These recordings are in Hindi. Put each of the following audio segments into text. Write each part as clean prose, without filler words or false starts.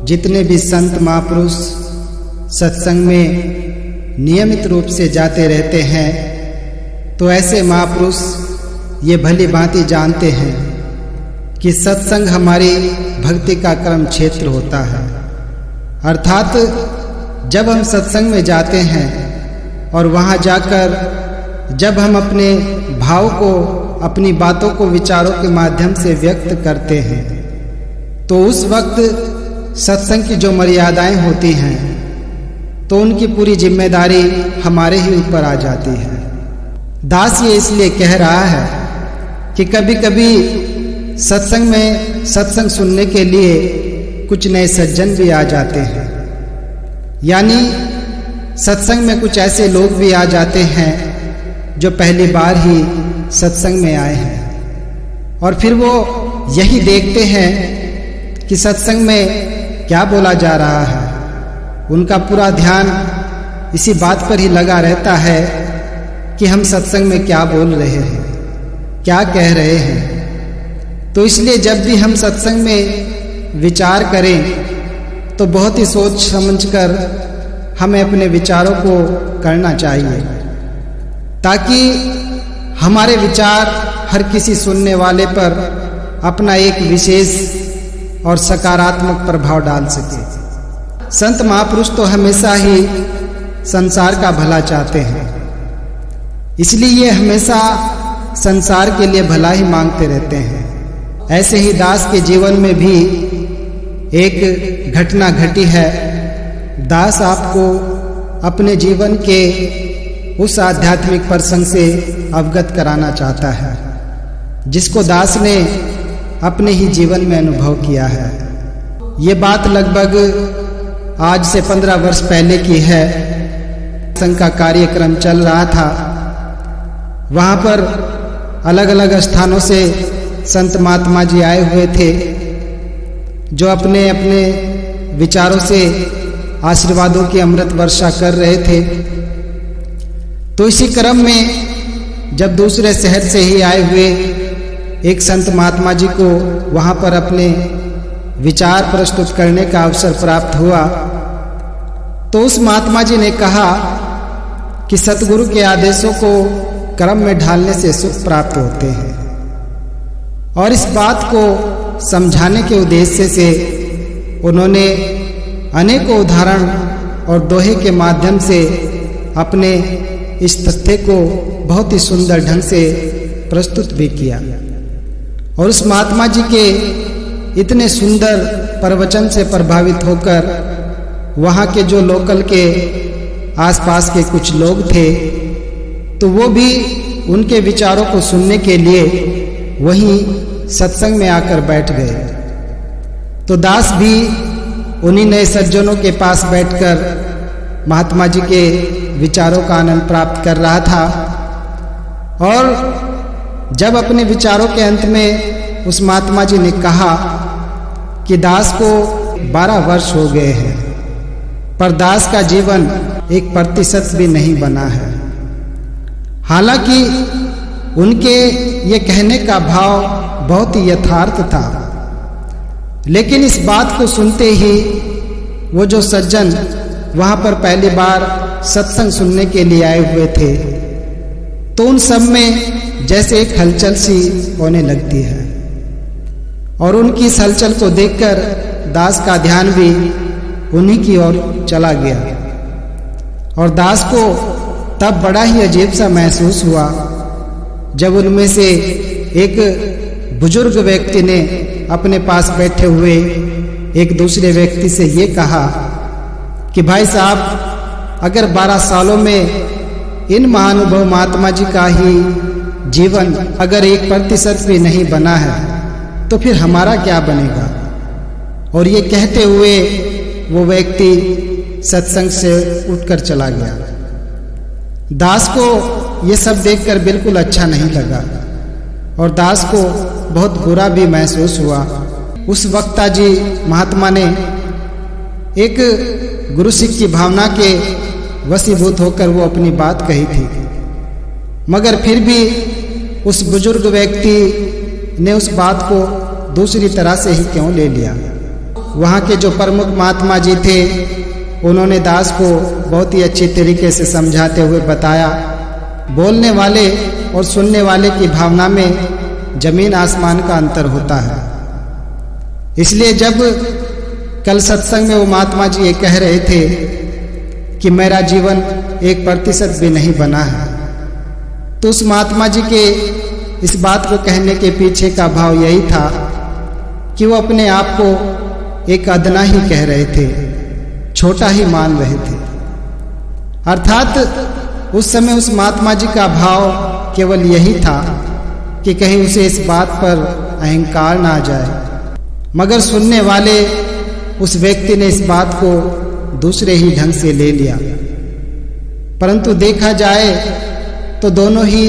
जितने भी संत महापुरुष सत्संग में नियमित रूप से जाते रहते हैं, तो ऐसे महापुरुष ये भली भांति जानते हैं कि सत्संग हमारी भक्ति का कर्म क्षेत्र होता है। अर्थात जब हम सत्संग में जाते हैं और वहाँ जाकर जब हम अपने भाव को, अपनी बातों को विचारों के माध्यम से व्यक्त करते हैं, तो उस वक्त सत्संग की जो मर्यादाएं होती हैं, तो उनकी पूरी जिम्मेदारी हमारे ही ऊपर आ जाती है। दास ये इसलिए कह रहा है कि कभी कभी सत्संग में सत्संग सुनने के लिए कुछ नए सज्जन भी आ जाते हैं, यानी सत्संग में कुछ ऐसे लोग भी आ जाते हैं जो पहली बार ही सत्संग में आए हैं और फिर वो यही देखते हैं कि सत्संग में क्या बोला जा रहा है। उनका पूरा ध्यान इसी बात पर ही लगा रहता है कि हम सत्संग में क्या बोल रहे हैं, क्या कह रहे हैं। तो इसलिए जब भी हम सत्संग में विचार करें तो बहुत ही सोच समझकर हमें अपने विचारों को करना चाहिए, ताकि हमारे विचार हर किसी सुनने वाले पर अपना एक विशेष और सकारात्मक प्रभाव डाल सके। संत महापुरुष तो हमेशा ही संसार का भला चाहते हैं, इसलिए ये हमेशा संसार के लिए भला ही मांगते रहते हैं। ऐसे ही दास के जीवन में भी एक घटना घटी है। दास आपको अपने जीवन के उस आध्यात्मिक प्रसंग से अवगत कराना चाहता है जिसको दास ने अपने ही जीवन में अनुभव किया है। ये बात लगभग आज से 15 वर्ष पहले की है। संघ का कार्यक्रम चल रहा था, वहाँ पर अलग अलग स्थानों से संत महात्मा जी आए हुए थे जो अपने अपने विचारों से आशीर्वादों की अमृत वर्षा कर रहे थे। तो इसी क्रम में जब दूसरे शहर से ही आए हुए एक संत महात्मा जी को वहाँ पर अपने विचार प्रस्तुत करने का अवसर प्राप्त हुआ, तो उस महात्मा जी ने कहा कि सतगुरु के आदेशों को कर्म में ढालने से सुख प्राप्त होते हैं, और इस बात को समझाने के उद्देश्य से उन्होंने अनेकों उदाहरण और दोहे के माध्यम से अपने इस तथ्य को बहुत ही सुंदर ढंग से प्रस्तुत भी किया। और उस महात्मा जी के इतने सुंदर प्रवचन से प्रभावित होकर वहाँ के जो लोकल के आसपास के कुछ लोग थे, तो वो भी उनके विचारों को सुनने के लिए वहीं सत्संग में आकर बैठ गए। तो दास भी उन्हीं नए सज्जनों के पास बैठकर महात्मा जी के विचारों का आनंद प्राप्त कर रहा था। और जब अपने विचारों के अंत में उस महात्मा जी ने कहा कि दास को 12 वर्ष हो गए हैं, पर दास का जीवन 1% भी नहीं बना है। हालांकि उनके ये कहने का भाव बहुत ही यथार्थ था, लेकिन इस बात को सुनते ही वो जो सज्जन वहाँ पर पहली बार सत्संग सुनने के लिए आए हुए थे, तो उन सब में जैसे एक हलचल सी होने लगती है। और उनकी इस हलचल को देखकर दास का ध्यान भी उन्हीं की ओर चला गया। और दास को तब बड़ा ही अजीब सा महसूस हुआ जब उनमें से एक बुजुर्ग व्यक्ति ने अपने पास बैठे हुए एक दूसरे व्यक्ति से ये कहा कि भाई साहब, अगर 12 सालों में इन महानुभव महात्मा जी का ही जीवन अगर 1% भी नहीं बना है, तो फिर हमारा क्या बनेगा। और ये कहते हुए वो व्यक्ति सत्संग से उठकर चला गया। दास को ये सब देखकर बिल्कुल अच्छा नहीं लगा और दास को बहुत बुरा भी महसूस हुआ। उस वक्ता जी महात्मा ने एक गुरु सिख की भावना के वशीभूत होकर वो अपनी बात कही थी, मगर फिर भी उस बुजुर्ग व्यक्ति ने उस बात को दूसरी तरह से ही क्यों ले लिया। वहाँ के जो प्रमुख महात्मा जी थे उन्होंने दास को बहुत ही अच्छी तरीके से समझाते हुए बताया, बोलने वाले और सुनने वाले की भावना में जमीन आसमान का अंतर होता है। इसलिए जब कल सत्संग में वो महात्मा जी ये कह रहे थे कि मेरा जीवन 1% भी नहीं बना है, तो उस महात्मा जी के इस बात को कहने के पीछे का भाव यही था कि वो अपने आप को एक अदना ही कह रहे थे, छोटा ही मान रहे थे। अर्थात उस समय उस महात्मा जी का भाव केवल यही था कि कहीं उसे इस बात पर अहंकार ना आ जाए, मगर सुनने वाले उस व्यक्ति ने इस बात को दूसरे ही ढंग से ले लिया। परंतु देखा जाए तो दोनों ही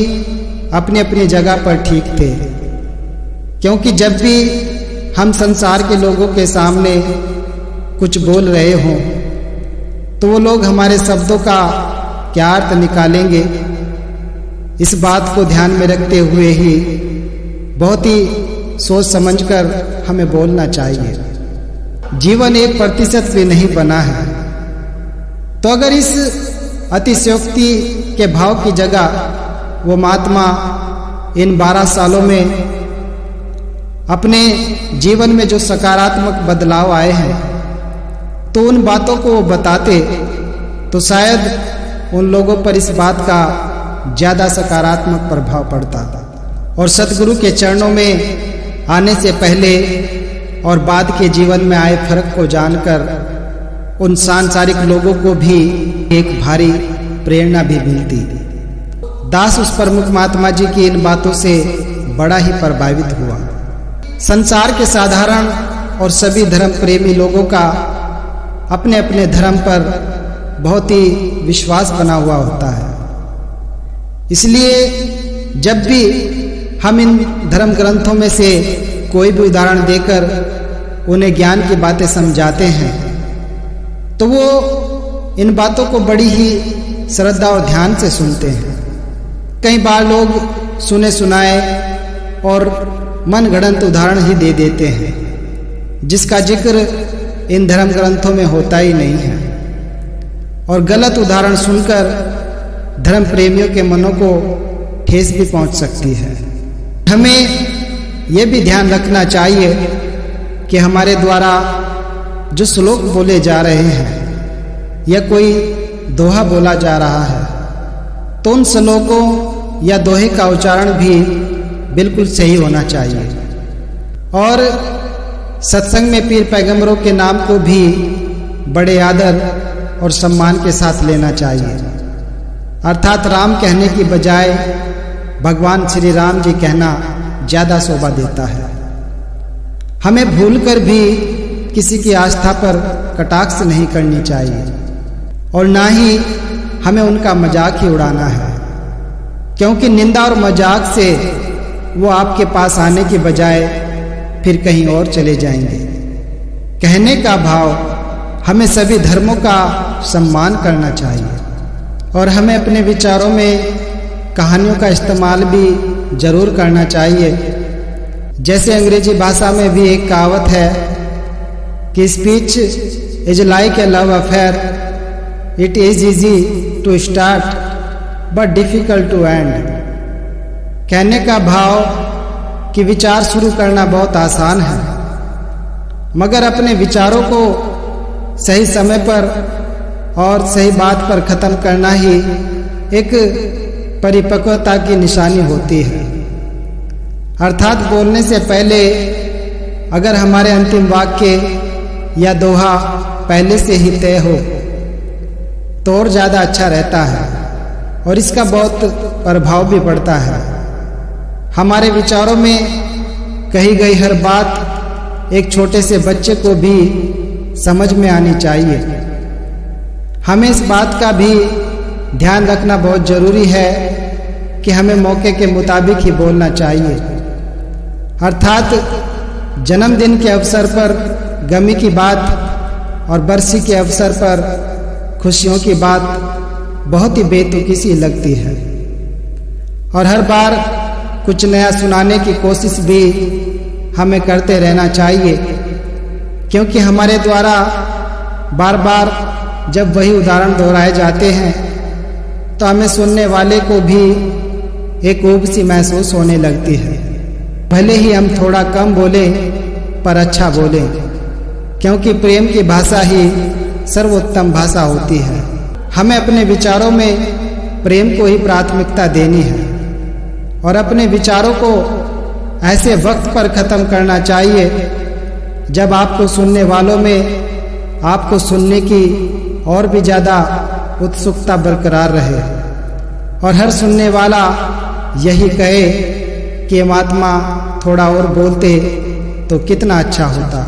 अपनी अपनी जगह पर ठीक थे, क्योंकि जब भी हम संसार के लोगों के सामने कुछ बोल रहे हों तो वो लोग हमारे शब्दों का क्या अर्थ निकालेंगे, इस बात को ध्यान में रखते हुए ही बहुत ही सोच समझकर हमें बोलना चाहिए। जीवन 1% भी नहीं बना है, तो अगर इस अतिशयोक्ति के भाव की जगह वो महात्मा इन 12 सालों में अपने जीवन में जो सकारात्मक बदलाव आए हैं तो उन बातों को वो बताते तो शायद उन लोगों पर इस बात का ज़्यादा सकारात्मक प्रभाव पड़ता। और सतगुरु के चरणों में आने से पहले और बाद के जीवन में आए फर्क को जानकर उन सांसारिक लोगों को भी एक भारी प्रेरणा भी मिलती। दास उस प्रमुख महात्मा जी की इन बातों से बड़ा ही प्रभावित हुआ। संसार के साधारण और सभी धर्म प्रेमी लोगों का अपने अपने धर्म पर बहुत ही विश्वास बना हुआ होता है। इसलिए जब भी हम इन धर्म ग्रंथों में से कोई भी उदाहरण देकर उन्हें ज्ञान की बातें समझाते हैं तो वो इन बातों को बड़ी ही श्रद्धा और ध्यान से सुनते हैं। कई बार लोग सुने सुनाए और मनगढ़ंत उदाहरण ही दे देते हैं जिसका जिक्र इन धर्म ग्रंथों में होता ही नहीं है, और गलत उदाहरण सुनकर धर्म प्रेमियों के मनों को ठेस भी पहुंच सकती है। हमें यह भी ध्यान रखना चाहिए कि हमारे द्वारा जो श्लोक बोले जा रहे हैं या कोई दोहा बोला जा रहा है तो उन श्लोकों या दोहे का उच्चारण भी बिल्कुल सही होना चाहिए, और सत्संग में पीर पैगंबरों के नाम को भी बड़े आदर और सम्मान के साथ लेना चाहिए। अर्थात राम कहने की बजाय भगवान श्री राम जी कहना ज़्यादा शोभा देता है। हमें भूलकर भी किसी की आस्था पर कटाक्ष नहीं करनी चाहिए और ना ही हमें उनका मजाक ही उड़ाना है, क्योंकि निंदा और मजाक से वो आपके पास आने के बजाय फिर कहीं और चले जाएंगे। कहने का भाव हमें सभी धर्मों का सम्मान करना चाहिए और हमें अपने विचारों में कहानियों का इस्तेमाल भी जरूर करना चाहिए। जैसे अंग्रेजी भाषा में भी एक कहावत है कि speech is like a love affair, it is easy to start but difficult to end. कहने का भाव कि विचार शुरू करना बहुत आसान है, मगर अपने विचारों को सही समय पर और सही बात पर ख़त्म करना ही एक परिपक्वता की निशानी होती है। अर्थात बोलने से पहले अगर हमारे अंतिम वाक्य या दोहा पहले से ही तय हो तो और ज़्यादा अच्छा रहता है और इसका बहुत प्रभाव भी पड़ता है। हमारे विचारों में कही गई हर बात एक छोटे से बच्चे को भी समझ में आनी चाहिए। हमें इस बात का भी ध्यान रखना बहुत ज़रूरी है कि हमें मौके के मुताबिक ही बोलना चाहिए। अर्थात जन्मदिन के अवसर पर गमी की बात और बरसी के अवसर पर खुशियों की बात बहुत ही बेतुकी सी लगती है, और हर बार कुछ नया सुनाने की कोशिश भी हमें करते रहना चाहिए, क्योंकि हमारे द्वारा बार बार जब वही उदाहरण दोहराए जाते हैं तो हमें सुनने वाले को भी एक ऊब सी महसूस होने लगती है। भले ही हम थोड़ा कम बोलें पर अच्छा बोलें, क्योंकि प्रेम की भाषा ही सर्वोत्तम भाषा होती है। हमें अपने विचारों में प्रेम को ही प्राथमिकता देनी है और अपने विचारों को ऐसे वक्त पर ख़त्म करना चाहिए जब आपको सुनने वालों में आपको सुनने की और भी ज़्यादा उत्सुकता बरकरार रहे और हर सुनने वाला यही कहे कि महात्मा थोड़ा और बोलते तो कितना अच्छा होता।